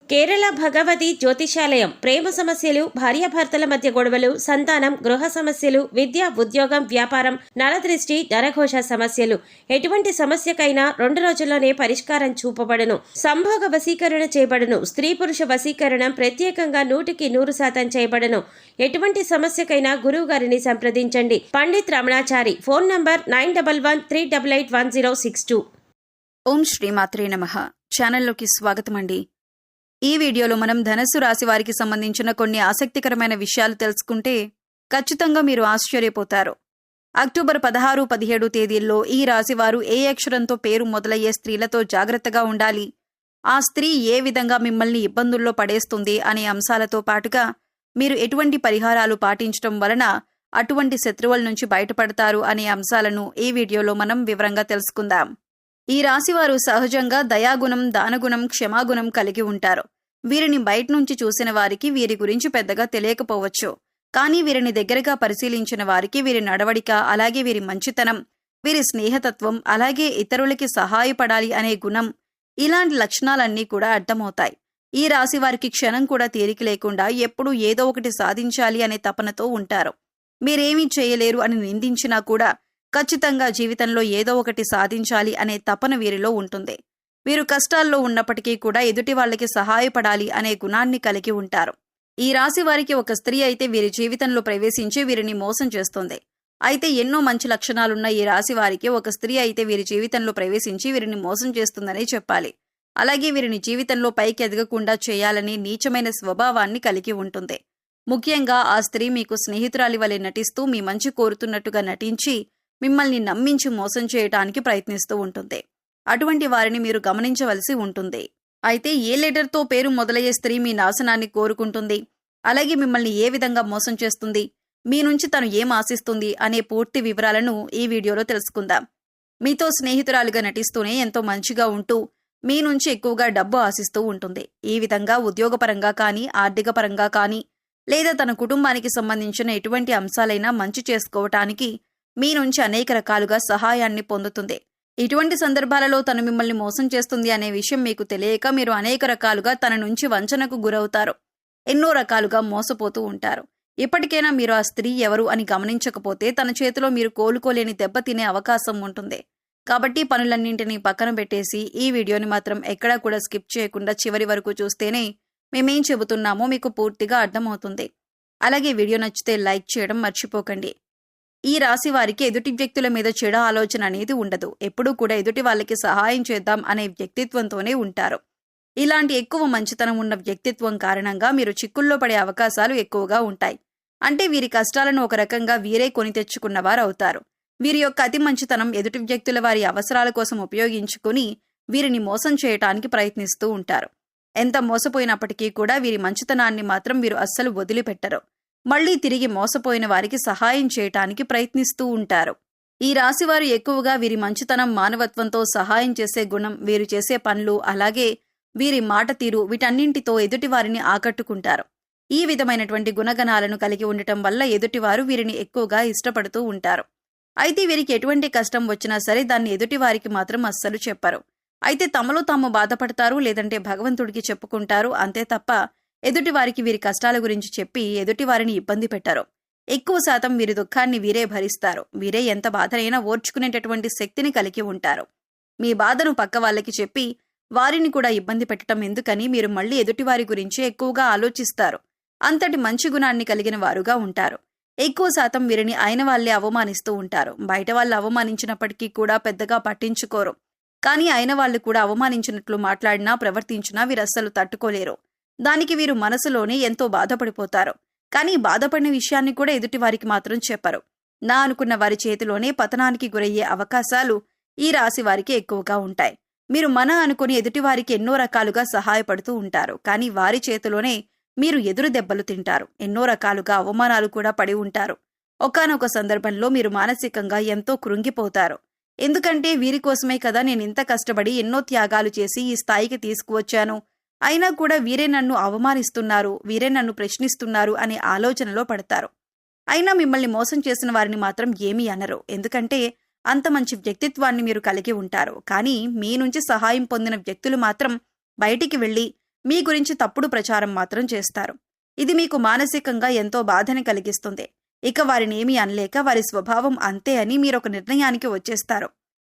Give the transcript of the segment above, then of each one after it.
కేరళ భగవతి జ్యోతిషాలయం ప్రేమ సమస్యలు, భార్యాభర్తల మధ్య గొడవలు, సంతానం, గృహ సమస్యలు, విద్య, ఉద్యోగం, వ్యాపారం, నరదృష్టి, నరఘోష సమస్యలు ఎటువంటి సమస్యకైనా 2 రోజుల్లోనే పరిష్కారం చూపబడును. సంభోగ వశీకరణ చేయబడును. స్త్రీ పురుష వశీకరణం ప్రత్యేకంగా 100% చేయబడును. ఎటువంటి సమస్యకైనా గురువు గారిని సంప్రదించండి. పండిత్ రమణాచారి. Phone number 9113881062. ఓం శ్రీమాత్రే నమః. ఛానల్లోకి స్వాగతం అండి. ఈ వీడియోలో మనం ధనస్సు రాశి వారికి సంబంధించిన కొన్ని ఆసక్తికరమైన విషయాలు తెలుసుకుంటే ఖచ్చితంగా మీరు ఆశ్చర్యపోతారు. అక్టోబర్ 16, 17 తేదీల్లో ఈ రాశివారు ఏ అక్షరంతో పేరు మొదలయ్యే స్త్రీలతో జాగ్రత్తగా ఉండాలి, ఆ స్త్రీ ఏ విధంగా మిమ్మల్ని ఇబ్బందుల్లో పడేస్తుంది అనే అంశాలతో పాటుగా మీరు ఎటువంటి పరిహారాలు పాటించడం వలన అటువంటి శత్రువుల నుంచి బయటపడతారు అనే అంశాలను ఈ వీడియోలో మనం వివరంగా తెలుసుకుందాం. ఈ రాశివారు సహజంగా దయాగుణం, దానగుణం, క్షమాగుణం కలిగి ఉంటారు. వీరిని బయట నుంచి చూసిన వారికి వీరి గురించి పెద్దగా తెలియకపోవచ్చు. కానీ వీరిని దగ్గరగా పరిశీలించిన వారికి వీరి నడవడిక, అలాగే వీరి మంచితనం, వీరి స్నేహతత్వం, అలాగే ఇతరులకి సహాయపడాలి అనే గుణం, ఇలాంటి లక్షణాలన్నీ కూడా అర్థమవుతాయి. ఈ రాశి వారికి క్షణం కూడా తీరిక లేకుండా ఎప్పుడూ ఏదో ఒకటి సాధించాలి అనే తపనతో ఉంటారు. మీరేమీ చేయలేరు అని నిందించినా కూడా ఖచ్చితంగా జీవితంలో ఏదో ఒకటి సాధించాలి అనే తపన వీరిలో ఉంటుంది. వీరు కష్టాల్లో ఉన్నప్పటికీ కూడా ఎదుటి వాళ్ళకి సహాయపడాలి అనే గుణాన్ని కలిగి ఉంటారు. ఈ రాశి వారికి ఒక స్త్రీ అయితే వీరి జీవితంలో ప్రవేశించి వీరిని మోసం చేస్తుంది. అయితే ఎన్నో మంచి లక్షణాలున్న ఈ రాశి వారికి ఒక స్త్రీ అయితే వీరి జీవితంలో ప్రవేశించి వీరిని మోసం చేస్తుందనే చెప్పాలి. అలాగే వీరిని జీవితంలో పైకి ఎదగకుండా చేయాలని నీచమైన స్వభావాన్ని కలిగి ఉంటుంది. ముఖ్యంగా ఆ స్త్రీ మీకు స్నేహితురాలి వలె నటిస్తూ మీ మంచి కోరుతున్నట్టుగా నటించి మిమ్మల్ని నమ్మించి మోసం చేయటానికి ప్రయత్నిస్తూ ఉంటుంది. అటువంటి వారిని మీరు గమనించవలసి ఉంటుంది. అయితే ఏ లెటర్తో పేరు మొదలయ్యే స్త్రీ మీ నాశనాన్ని కోరుకుంటుంది, అలాగే మిమ్మల్ని ఏ విధంగా మోసం చేస్తుంది, మీ నుంచి తను ఏం ఆశిస్తుంది అనే పూర్తి వివరాలను ఈ వీడియోలో తెలుసుకుందాం. మీతో స్నేహితురాలుగా నటిస్తూనే ఎంతో మంచిగా ఉంటూ మీ నుంచి ఎక్కువగా డబ్బు ఆశిస్తూ ఉంటుంది. ఈ విధంగా ఉద్యోగపరంగా కానీ, ఆర్థిక పరంగా కానీ, లేదా తన కుటుంబానికి సంబంధించిన ఎటువంటి అంశాలైనా మంచి చేసుకోవటానికి మీ నుంచి అనేక రకాలుగా సహాయాన్ని పొందుతుంది. ఇటువంటి సందర్భాలలో తను మిమ్మల్ని మోసం చేస్తుంది అనే విషయం మీకు తెలియక మీరు అనేక రకాలుగా తన నుంచి వంచనకు గురవుతారు. ఎన్నో రకాలుగా మోసపోతూ ఉంటారు. ఇప్పటికైనా మీరు ఆ స్త్రీ ఎవరు అని గమనించకపోతే తన చేతిలో మీరు కోలుకోలేని దెబ్బ తినే అవకాశం ఉంటుంది. కాబట్టి పనులన్నింటినీ పక్కన పెట్టేసి ఈ వీడియోని మాత్రం ఎక్కడా కూడా స్కిప్ చేయకుండా చివరి వరకు చూస్తేనే మేమేం చెబుతున్నామో మీకు పూర్తిగా అర్థమవుతుంది. అలాగే వీడియో నచ్చితే లైక్ చేయడం మర్చిపోకండి. ఈ రాశి వారికి ఎదుటి వ్యక్తుల మీద చెడు ఆలోచన అనేది ఉండదు. ఎప్పుడూ కూడా ఎదుటి వాళ్ళకి సహాయం చేద్దాం అనే వ్యక్తిత్వంతోనే ఉంటారు. ఇలాంటి ఎక్కువ మంచితనం ఉన్న వ్యక్తిత్వం కారణంగా మీరు చిక్కుల్లో పడే అవకాశాలు ఎక్కువగా ఉంటాయి. అంటే వీరి కష్టాలను ఒక రకంగా వీరే కొని తెచ్చుకున్నవారు అవుతారు. వీరి యొక్క అతి మంచితనం ఎదుటి వ్యక్తుల వారి అవసరాల కోసం ఉపయోగించుకుని వీరిని మోసం చేయటానికి ప్రయత్నిస్తూ ఉంటారు. ఎంత మోసపోయినప్పటికీ కూడా వీరి మంచితనాన్ని మాత్రం వీరు అస్సలు వదిలిపెట్టరు. మళ్లీ తిరిగి మోసపోయిన వారికి సహాయం చేయటానికి ప్రయత్నిస్తూ ఉంటారు. ఈ రాశివారు ఎక్కువగా వీరి మంచితనం, మానవత్వంతో సహాయం చేసే గుణం, వీరు చేసే పనులు, అలాగే వీరి మాట తీరు, వీటన్నింటితో ఎదుటివారిని ఆకట్టుకుంటారు. ఈ విధమైనటువంటి గుణగణాలను కలిగి ఉండటం వల్ల ఎదుటివారు వీరిని ఎక్కువగా ఇష్టపడుతూ ఉంటారు. అయితే వీరికి ఎటువంటి కష్టం వచ్చినా సరే దాన్ని ఎదుటివారికి మాత్రం అస్సలు చెప్పరు. అయితే తమలో తాము బాధపడతారు, లేదంటే భగవంతుడికి చెప్పుకుంటారు. అంతే తప్ప ఎదుటివారికి వీరి కష్టాల గురించి చెప్పి ఎదుటివారిని ఇబ్బంది పెట్టరు. ఎక్కువ శాతం వీరి దుఃఖాన్ని వీరే భరిస్తారు. వీరే ఎంత బాధనైనా ఓర్చుకునేటటువంటి శక్తిని కలిగి ఉంటారు. మీ బాధను పక్క వాళ్ళకి చెప్పి వారిని కూడా ఇబ్బంది పెట్టడం ఎందుకని మీరు మళ్లీ ఎదుటివారి గురించి ఎక్కువగా ఆలోచిస్తారు. అంతటి మంచి గుణాన్ని కలిగిన వారుగా ఉంటారు. ఎక్కువ శాతం వీరిని అయిన వాళ్లే అవమానిస్తూ ఉంటారు. బయట వాళ్ళు అవమానించినప్పటికీ కూడా పెద్దగా పట్టించుకోరు. కానీ అయిన వాళ్ళు కూడా అవమానించినట్లు మాట్లాడినా, ప్రవర్తించినా వీరస్సలు తట్టుకోలేరు. దానికి వీరు మనసులోనే ఎంతో బాధపడిపోతారు. కానీ బాధపడిన విషయాన్ని కూడా ఎదుటివారికి మాత్రం చెప్పరు. నా అనుకున్న వారి చేతిలోనే పతనానికి గురయ్యే అవకాశాలు ఈ రాశి వారికి ఎక్కువగా ఉంటాయి. మీరు మన అనుకుని ఎదుటివారికి ఎన్నో రకాలుగా సహాయపడుతూ ఉంటారు. కానీ వారి చేతిలోనే మీరు ఎదురు దెబ్బలు తింటారు. ఎన్నో రకాలుగా అవమానాలు కూడా పడి ఉంటారు. ఒకానొక సందర్భంలో మీరు మానసికంగా ఎంతో కృంగిపోతారు. ఎందుకంటే వీరి కోసమే కదా నేనింత కష్టపడి ఎన్నో త్యాగాలు చేసి ఈ స్థాయికి తీసుకువచ్చాను, అయినా కూడా వీరే నన్ను అవమానిస్తున్నారు, వీరే నన్ను ప్రశ్నిస్తున్నారు అనే ఆలోచనలో పడతారు. అయినా మిమ్మల్ని మోసం చేసిన వారిని మాత్రం ఏమీ అనరు. ఎందుకంటే అంత మంచి వ్యక్తిత్వాన్ని మీరు కలిగి ఉంటారు. కానీ మీ నుంచి సహాయం పొందిన వ్యక్తులు మాత్రం బయటికి వెళ్లి మీ గురించి తప్పుడు ప్రచారం మాత్రం చేస్తారు. ఇది మీకు మానసికంగా ఎంతో బాధని కలిగిస్తుంది. ఇక వారిని ఏమీ అనలేక వారి స్వభావం అంతే అని మీరొక నిర్ణయానికి వచ్చేస్తారు.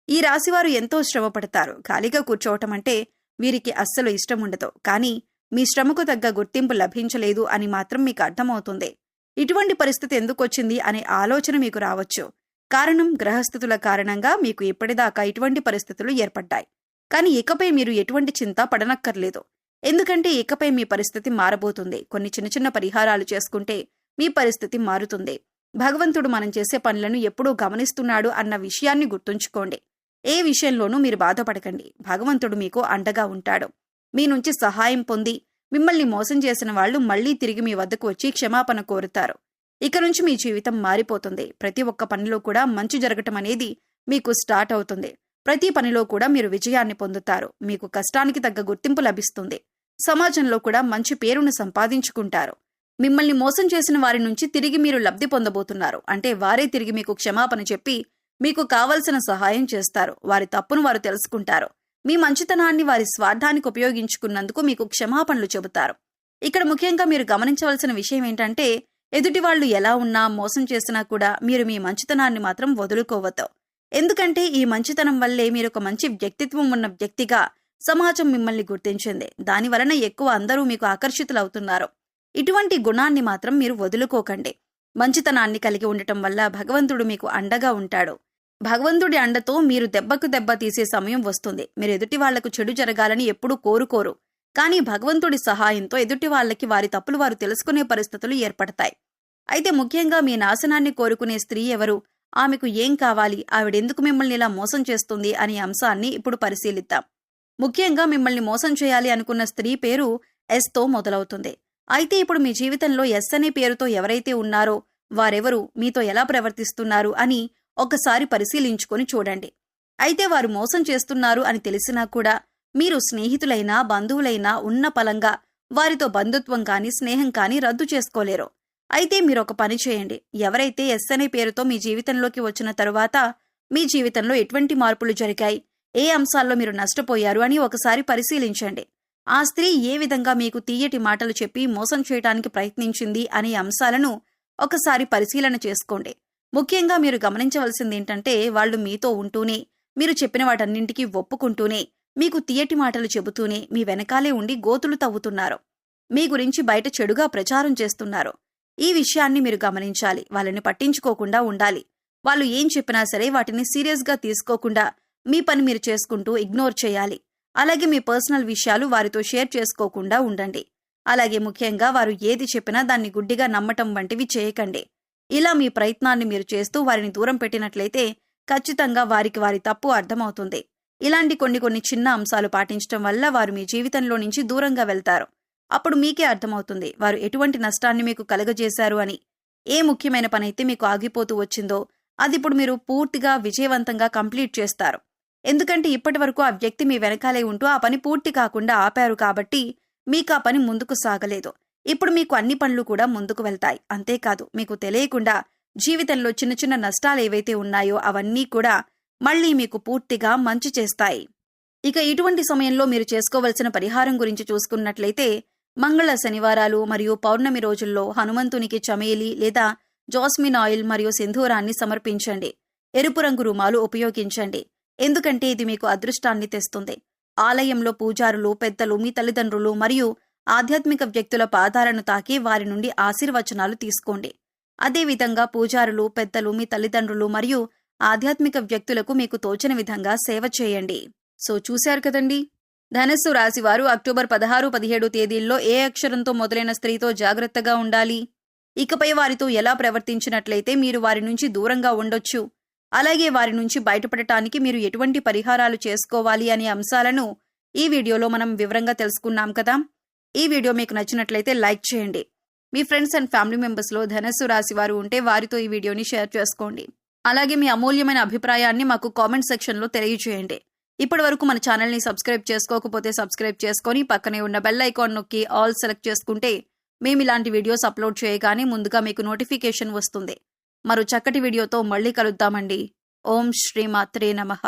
ఈ రాశివారు ఎంతో శ్రమ పడతారు. ఖాళీగా కూర్చోవటం అంటే వీరికి అస్సలు ఇష్టం ఉండదు. కానీ మీ శ్రమకు తగ్గ గుర్తింపు లభించలేదు అని మాత్రం మీకు అర్థమవుతుంది. ఇటువంటి పరిస్థితి ఎందుకొచ్చింది అనే ఆలోచన మీకు రావచ్చు. కారణం గ్రహస్థితుల కారణంగా మీకు ఇప్పటిదాకా ఇటువంటి పరిస్థితులు ఏర్పడ్డాయి. కానీ ఇకపై మీరు ఎటువంటి చింత పడనక్కర్లేదు. ఎందుకంటే ఇకపై మీ పరిస్థితి మారబోతుంది. కొన్ని చిన్న చిన్న పరిహారాలు చేసుకుంటే మీ పరిస్థితి మారుతుంది. భగవంతుడు మనం చేసే పనులను ఎప్పుడూ గమనిస్తున్నాడు అన్న విషయాన్ని గుర్తుంచుకోండి. ఏ విషయంలోనూ మీరు బాధపడకండి. భగవంతుడు మీకు అండగా ఉంటాడు. మీ నుంచి సహాయం పొంది మిమ్మల్ని మోసం చేసిన వాళ్ళు మళ్లీ తిరిగి మీ వద్దకు వచ్చి క్షమాపణ కోరుతారు. ఇక నుంచి మీ జీవితం మారిపోతుంది. ప్రతి ఒక్క పనిలో కూడా మంచి జరగటం అనేది మీకు స్టార్ట్ అవుతుంది. ప్రతి పనిలో కూడా మీరు విజయాన్ని పొందుతారు. మీకు కష్టానికి తగ్గ గుర్తింపు లభిస్తుంది. సమాజంలో కూడా మంచి పేరును సంపాదించుకుంటారు. మిమ్మల్ని మోసం చేసిన వారి నుంచి తిరిగి మీరు లబ్ధి పొందబోతున్నారు. అంటే వారే తిరిగి మీకు క్షమాపణ చెప్పి మీకు కావలసిన సహాయం చేస్తారు. వారి తప్పును వారు తెలుసుకుంటారు. మీ మంచితనాన్ని వారి స్వార్థానికి ఉపయోగించుకున్నందుకు మీకు క్షమాపణలు చెబుతారు. ఇక్కడ ముఖ్యంగా మీరు గమనించవలసిన విషయం ఏంటంటే, ఎదుటి వాళ్ళు ఎలా ఉన్నా మోసం చేసినా కూడా మీరు మీ మంచితనాన్ని మాత్రం వదులుకోవద్దు. ఎందుకంటే ఈ మంచితనం వల్లే మీరు ఒక మంచి వ్యక్తిత్వం ఉన్న వ్యక్తిగా సమాజం మిమ్మల్ని గుర్తించింది. దాని వలన ఎక్కువ అందరూ మీకు ఆకర్షితులవుతున్నారు. ఇటువంటి గుణాన్ని మాత్రం మీరు వదులుకోకండి. మంచితనాన్ని కలిగి ఉండటం వల్ల భగవంతుడు మీకు అండగా ఉంటాడు. భగవంతుడి అండతో మీరు దెబ్బకు దెబ్బ తీసే సమయం వస్తుంది. మీరు ఎదుటి వాళ్లకు చెడు జరగాలని ఎప్పుడూ కోరుకోరు. కానీ భగవంతుడి సహాయంతో ఎదుటి వాళ్ళకి వారి తప్పులు వారు తెలుసుకునే పరిస్థితులు ఏర్పడతాయి. అయితే ముఖ్యంగా మీ నాశనాన్ని కోరుకునే స్త్రీ ఎవరు, ఆమెకు ఏం కావాలి, ఆవిడెందుకు మిమ్మల్ని ఇలా మోసం చేస్తుంది అనే అంశాన్ని ఇప్పుడు పరిశీలిద్దాం. ముఖ్యంగా మిమ్మల్ని మోసం చేయాలి అనుకున్న స్త్రీ పేరు ఎస్తో మొదలవుతుంది. అయితే ఇప్పుడు మీ జీవితంలో ఎస్ అనే పేరుతో ఎవరైతే ఉన్నారో వారెవరు, మీతో ఎలా ప్రవర్తిస్తున్నారు అని ఒకసారి పరిశీలించుకొని చూడండి. అయితే వారు మోసం చేస్తున్నారు అని తెలిసినా కూడా మీరు స్నేహితులైనా బంధువులైనా ఉన్న పలంగా వారితో బంధుత్వం కానీ స్నేహం కానీ రద్దు చేసుకోలేరు. అయితే మీరొక పని చేయండి. ఎవరైతే ఎస్ అనే పేరుతో మీ జీవితంలోకి వచ్చిన తరువాత మీ జీవితంలో ఎటువంటి మార్పులు జరిగాయి, ఏ అంశాల్లో మీరు నష్టపోయారు అని ఒకసారి పరిశీలించండి. ఆ స్త్రీ ఏ విధంగా మీకు తీయటి మాటలు చెప్పి మోసం చేయడానికి ప్రయత్నించింది అనే అంశాలను ఒకసారి పరిశీలన చేసుకోండి. ముఖ్యంగా మీరు గమనించవలసింది ఏంటంటే, వాళ్ళు మీతో ఉంటూనే, మీరు చెప్పిన వాటన్నింటికీ ఒప్పుకుంటూనే, మీకు తీయటి మాటలు చెబుతూనే మీ వెనకాలే ఉండి గోతులు తవ్వుతున్నారు. మీ గురించి బయట చెడుగా ప్రచారం చేస్తున్నారు. ఈ విషయాన్ని మీరు గమనించాలి. వాళ్ళని పట్టించుకోకుండా ఉండాలి. వాళ్ళు ఏం చెప్పినా సరే వాటిని సీరియస్గా తీసుకోకుండా మీ పని మీరు చేసుకుంటూ ఇగ్నోర్ చేయాలి. అలాగే మీ పర్సనల్ విషయాలు వారితో షేర్ చేసుకోకుండా ఉండండి. అలాగే ముఖ్యంగా వారు ఏది చెప్పినా దాన్ని గుడ్డిగా నమ్మటం వంటివి చేయకండి. ఇలా మీ ప్రయత్నాన్ని మీరు చేస్తూ వారిని దూరం పెట్టినట్లయితే ఖచ్చితంగా వారికి వారి తప్పు అర్థమవుతుంది. ఇలాంటి కొన్ని చిన్న అంశాలు పాటించడం వల్ల వారు మీ జీవితంలో నుంచి దూరంగా వెళ్తారు. అప్పుడు మీకే అర్థమవుతుంది వారు ఎటువంటి నష్టాన్ని మీకు కలుగజేశారు అని. ఏ ముఖ్యమైన పనైతే మీకు ఆగిపోతూ వచ్చిందో అది ఇప్పుడు మీరు పూర్తిగా విజయవంతంగా కంప్లీట్ చేస్తారు. ఎందుకంటే ఇప్పటి వరకు ఆ వ్యక్తి మీ వెనకాలే ఉంటూ ఆ పని పూర్తి కాకుండా ఆపారు కాబట్టి మీకు ఆ పని ముందుకు సాగలేదు. ఇప్పుడు మీకు అన్ని పనులు కూడా ముందుకు వెళ్తాయి. అంతేకాదు, మీకు తెలియకుండా జీవితంలో చిన్న చిన్న నష్టాలు ఏవైతే ఉన్నాయో అవన్నీ కూడా మళ్లీ మీకు పూర్తిగా మంచి చేస్తాయి. ఇక ఇటువంటి సమయంలో మీరు చేసుకోవలసిన పరిహారం గురించి చూసుకున్నట్లయితే, మంగళ శనివారాలు మరియు పౌర్ణమి రోజుల్లో హనుమంతునికి చమేలి లేదా జాస్మిన్ ఆయిల్ మరియు సింధూరాన్ని సమర్పించండి. ఎరుపు రంగు రుమాలు ఉపయోగించండి. ఎందుకంటే ఇది మీకు అదృష్టాన్ని తెస్తుంది. ఆలయంలో పూజారులు, పెద్దలు, మీ తల్లిదండ్రులు మరియు ఆధ్యాత్మిక వ్యక్తుల పాదాలను తాకి వారి నుండి ఆశీర్వచనాలు తీసుకోండి. అదేవిధంగా పూజారులు, పెద్దలు, మీ తల్లిదండ్రులు మరియు ఆధ్యాత్మిక వ్యక్తులకు మీకు తోచిన విధంగా సేవ చేయండి. సో చూశారు కదండి, ధనస్సు రాశివారు అక్టోబర్ 16, 17 తేదీల్లో ఏ అక్షరంతో మొదలైన స్త్రీతో జాగ్రత్తగా ఉండాలి, ఇకపై వారితో ఎలా ప్రవర్తించినట్లయితే మీరు వారి నుంచి దూరంగా ఉండొచ్చు, అలాగే వారి నుంచి బయటపడటానికి మీరు ఎటువంటి పరిహారాలు చేసుకోవాలి అనే అంశాలను ఈ వీడియోలో మనం వివరంగా తెలుసుకున్నాం కదా. ఈ వీడియో మీకు నచ్చినట్లయితే లైక్ చేయండి. మీ ఫ్రెండ్స్ అండ్ ఫ్యామిలీ మెంబర్స్లో ధనస్సు రాశి వారు ఉంటే వారితో ఈ వీడియోని షేర్ చేసుకోండి. అలాగే మీ అమూల్యమైన అభిప్రాయాన్ని మాకు కామెంట్ సెక్షన్లో తెలియజేయండి. ఇప్పటి వరకు మన ఛానల్ని సబ్స్క్రైబ్ చేసుకోకపోతే సబ్స్క్రైబ్ చేసుకొని పక్కనే ఉన్న బెల్ ఐకాన్ నొక్కి ఆల్ సెలెక్ట్ చేసుకుంటే మేము ఇలాంటి వీడియోస్ అప్లోడ్ చేయగానే ముందుగా మీకు నోటిఫికేషన్ వస్తుంది. మరో చక్కటి వీడియోతో మళ్ళీ కలుద్దామండి. ఓం శ్రీ మాత్రే నమః.